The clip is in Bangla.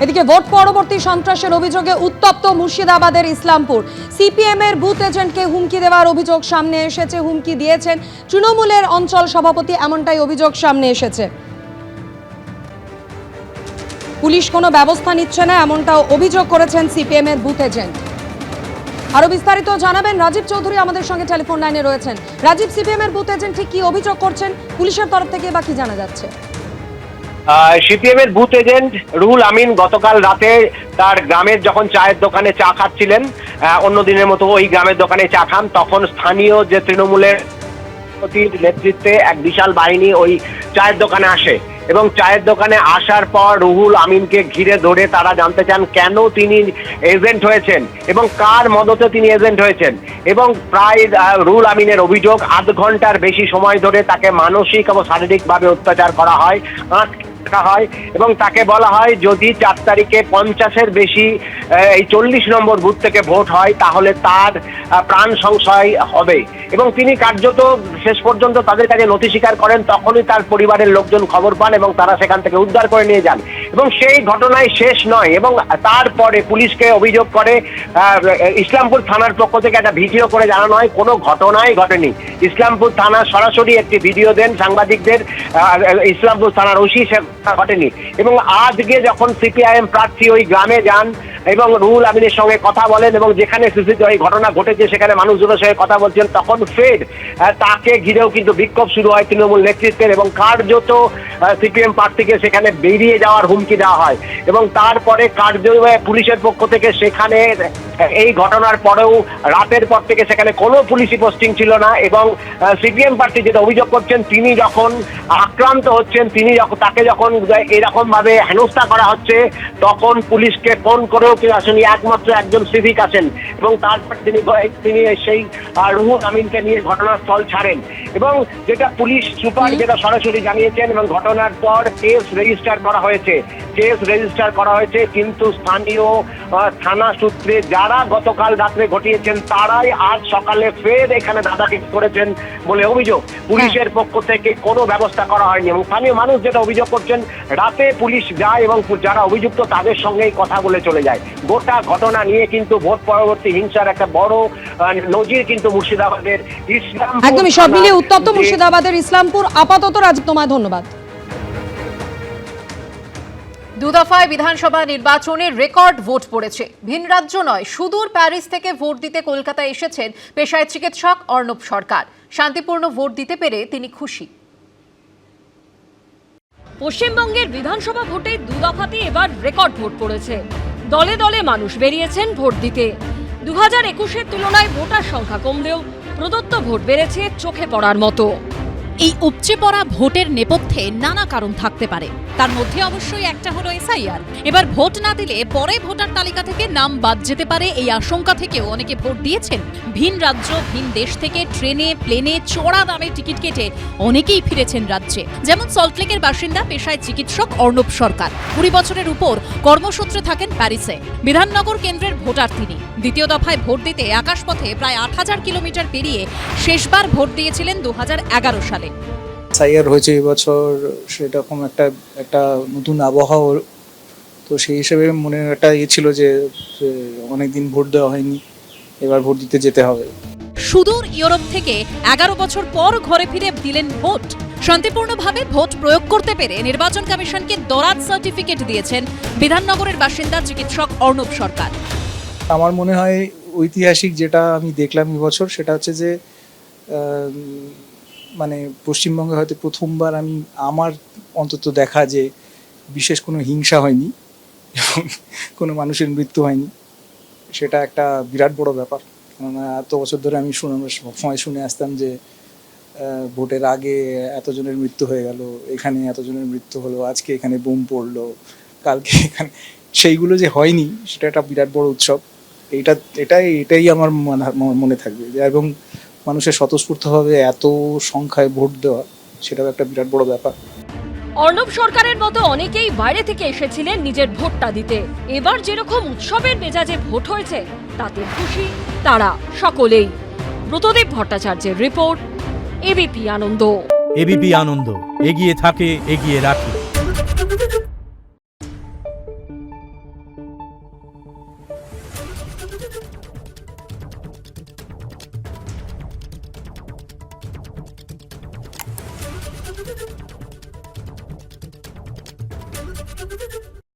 এদিকে ভোট পরবর্তী সন্ত্রাসের অভিযোগে উত্তপ্ত মুর্শিদাবাদের ইসলামপুর। সিপিএম এর বুথ এজেন্টকে হুমকি দেওয়ার অভিযোগ সামনে এসেছে। হুমকি দিয়েছেন তৃণমূলের অঞ্চল সভাপতি, এমনটাই অভিযোগ সামনে এসেছে। পুলিশ কোনো ব্যবস্থা নিচ্ছে না, এমনটাও অভিযোগ করেছেন সিপিএম এর বুথ এজেন্ট। আরো বিস্তারিত জানাবেন রাজীব চৌধুরী আমাদের সঙ্গে টেলিফোন লাইনে রয়েছেন। রাজীব, সিপিএম এর বুথ এজেন্ট ঠিক কি অভিযোগ করছেন, পুলিশের তরফ থেকে বা কি জানা যাচ্ছে? সিপিএম এর বুথ এজেন্ট রুহুল আমিন গতকাল রাতে তার গ্রামের যখন চায়ের দোকানে চা খাচ্ছিলেন, অন্য দিনের মতো ওই গ্রামের দোকানে চা খান, তখন স্থানীয় যে তৃণমূলের নেতৃত্বে এক বিশাল বাহিনী ওই চায়ের দোকানে আসে এবং চায়ের দোকানে আসার পর রুহুল আমিনকে ঘিরে ধরে তারা জানতে চান কেন তিনি এজেন্ট হয়েছেন এবং কার মদতে তিনি এজেন্ট হয়েছেন। এবং প্রায় রুহুল আমিনের অভিযোগ ৮ ঘন্টার বেশি সময় ধরে তাকে মানসিক এবং শারীরিকভাবে অত্যাচার করা হয়, হয় এবং তাকে বলা হয় যদি ৪ তারিখে 50-এর বেশি এই 40 নম্বর বুথ থেকে ভোট হয় তাহলে তার প্রাণ সংশয় হবে। এবং তিনি কার্যত শেষ পর্যন্ত তাদের কাছে নথি স্বীকার করেন, তখনই তার পরিবারের লোকজন খবর পান এবং তারা সেখান থেকে উদ্ধার করে নিয়ে যান। এবং সেই ঘটনায় শেষ নয়, এবং তারপরে পুলিশকে অভিযোগ করে ইসলামপুর থানার পক্ষ থেকে একটা ভিডিও করে জানানো হয় কোনো ঘটনাই ঘটেনি। ইসলামপুর থানা সরাসরি একটি ভিডিও দেন সাংবাদিকদের, ইসলামপুর থানার ওসি, সে ঘটেনি। এবং আজকে যখন সিপিআইএম প্রার্থী ওই গ্রামে যান এবং রুহুল আমিনের সঙ্গে কথা বলেন এবং যেখানে এই ঘটনা ঘটেছে সেখানে মানুষজনের সঙ্গে কথা বলছেন, তখন ফের তাকে ঘিরেও কিন্তু বিক্ষোভ শুরু হয় তৃণমূল নেতৃত্বের এবং কার্যত সিপিএম প্রার্থীকে সেখানে বেরিয়ে যাওয়ার হুমকি দেওয়া হয়। এবং তারপরে পুলিশের পক্ষ থেকে সেখানে এই ঘটনার পরেও রাতের পর থেকে সেখানে কোনো পুলিশি পোস্টিং ছিল না। এবং সিপিএম প্রার্থী যেটা অভিযোগ করছেন, তিনি যখন আক্রান্ত হচ্ছেন, তাকে যখন এরকম ভাবে হেনস্থা করা হচ্ছে, তখন পুলিশকে ফোন করেও কেউ আসেনি, একমাত্র একজন সিভিক আসেন এবং তারপর তিনি সেই রুহুল আমিনকে নিয়ে ঘটনাস্থল ছাড়েন। এবং যেটা পুলিশ সুপার যেটা সরাসরি জানিয়েছেন, এবং ঘটনার পর কেস রেজিস্টার করা হয়েছে, কিন্তু স্থানীয় থানা সূত্রে যারা গতকাল রাত্রে ঘটিয়েছেন তারাই আজ সকালে ফের এখানে দাদাগিরি করেছেন বলে অভিযোগ। পুলিশের পক্ষ থেকে কোনো ব্যবস্থা করা হয়নি এবং স্থানীয় মানুষ যেটা অভিযোগ করছেন, রাতে পুলিশ যায় এবং যারা অভিযুক্ত তাদের সঙ্গেই কথা বলে চলে যায়। গোটা ঘটনা নিয়ে কিন্তু ভোট পরবর্তী হিংসার একটা বড় নজির কিন্তু মুর্শিদাবাদের ইসলামপুর। একদমই, সব মিলিয়ে উত্তপ্ত মুর্শিদাবাদের ইসলামপুর। আপাতত রাজীব, তোমায় ধন্যবাদ। দুদফায় বিধানসভা নির্বাচনে রেকর্ড ভোট পড়েছে। ভিন রাজ্য নয়, সুদূর প্যারিস থেকে ভোট দিতে কলকাতায় এসেছেন পেশায় চিকিৎসক অর্ণব সরকার। শান্তিপূর্ণ ভোট দিতে পেরে তিনি খুশি। পশ্চিমবঙ্গের বিধানসভা ভোটে দুদফাতে এবার রেকর্ড ভোট পড়েছে। দলে দলে মানুষ বেরিয়েছেন ভোট দিতে। 2021-এর তুলনায় ভোটার সংখ্যা কমলেও প্রদত্ত ভোট বেড়েছে চোখে পড়ার মতো। এই উপচে পড়া ভোটের নেপথ্যে নানা কারণ থাকতে পারে, তার মধ্যে অবশ্যই একটা হলো এসআইআর। এবার ভোট না দিলে পরে ভোটার তালিকা থেকে নাম বাদ যেতে পারে, এই আশঙ্কা থেকেও অনেকে ভোট দিয়েছেন। ভিন রাজ্য, ভিন দেশ থেকে ট্রেনে, প্লেনে চড়া দামে টিকিট কেটে অনেকেই ফিরেছেন রাজ্যে। যেমন সল্টলেকের বাসিন্দা পেশায় চিকিৎসক অর্ণব সরকার, 20 বছরের উপর কর্মসূত্রে থাকেন প্যারিসে। বিধাননগর কেন্দ্রের ভোটার তিনি। দ্বিতীয় দফায় ভোট দিতে আকাশপথে প্রায় 8000 কিলোমিটার পেরিয়ে শেষবার ভোট দিয়েছিলেন 2011 সালে। এসআইআর হয়েছে এবছর, সেরকম একটা নতুন আবহাওয়া, তো সেই হিসেবে মনে একটা ছিল যে অনেকদিন ভোট দেওয়া হয়নি, এবার ভোট দিতে যেতে হবে। সুদূর ইউরোপ থেকে 11 বছর পর ঘরে ফিরে দিলেন ভোট। শান্তিপূর্ণভাবে ভোট প্রয়োগ করতে পেরে নির্বাচন কমিশনকে দরাজ সার্টিফিকেট দিয়েছেন বিধাননগরের বাসিন্দা চিকিৎসক অর্ণব সরকার। আমার মনে হয় ঐতিহাসিক যেটা আমি দেখলাম এবছর, সেটা হচ্ছে যে মানে পশ্চিমবঙ্গে হয়তো প্রথমবার আমার অন্তত দেখা যে বিশেষ কোনো হিংসা হয়নি এবং কোনো মানুষের মৃত্যু হয়নি। সেটা একটা বিরাট বড় ব্যাপার। কেননা এত বছর ধরে আমি সবসময় শুনে আসতাম যে ভোটের আগে এতজনের মৃত্যু হয়ে গেল, এখানে এতজনের মৃত্যু হলো, আজকে এখানে বোম পড়লো, কালকে এখানে, সেইগুলো যে হয়নি সেটা একটা বিরাট বড় উৎসব। এটাই আমার মনে থাকবে। এবং মানুষের স্বতঃস্ফূর্তভাবে এত সংখ্যায় ভোট দেওয়া, সেটাও একটা বিরাট বড় ব্যাপার। অর্ণব সরকারের মতো অনেকেই বাইরে থেকে এসেছিলেন নিজের ভোটটা দিতে। এবার যেরকম উৎসবের মেজাজে ভোট হয়েছে তাতে খুশি তারা সকলেই। ব্রতদেব ভট্টাচার্যের রিপোর্ট, এবিপি আনন্দ। এবিপি আনন্দ, এগিয়ে থাকে, এগিয়ে রাখে।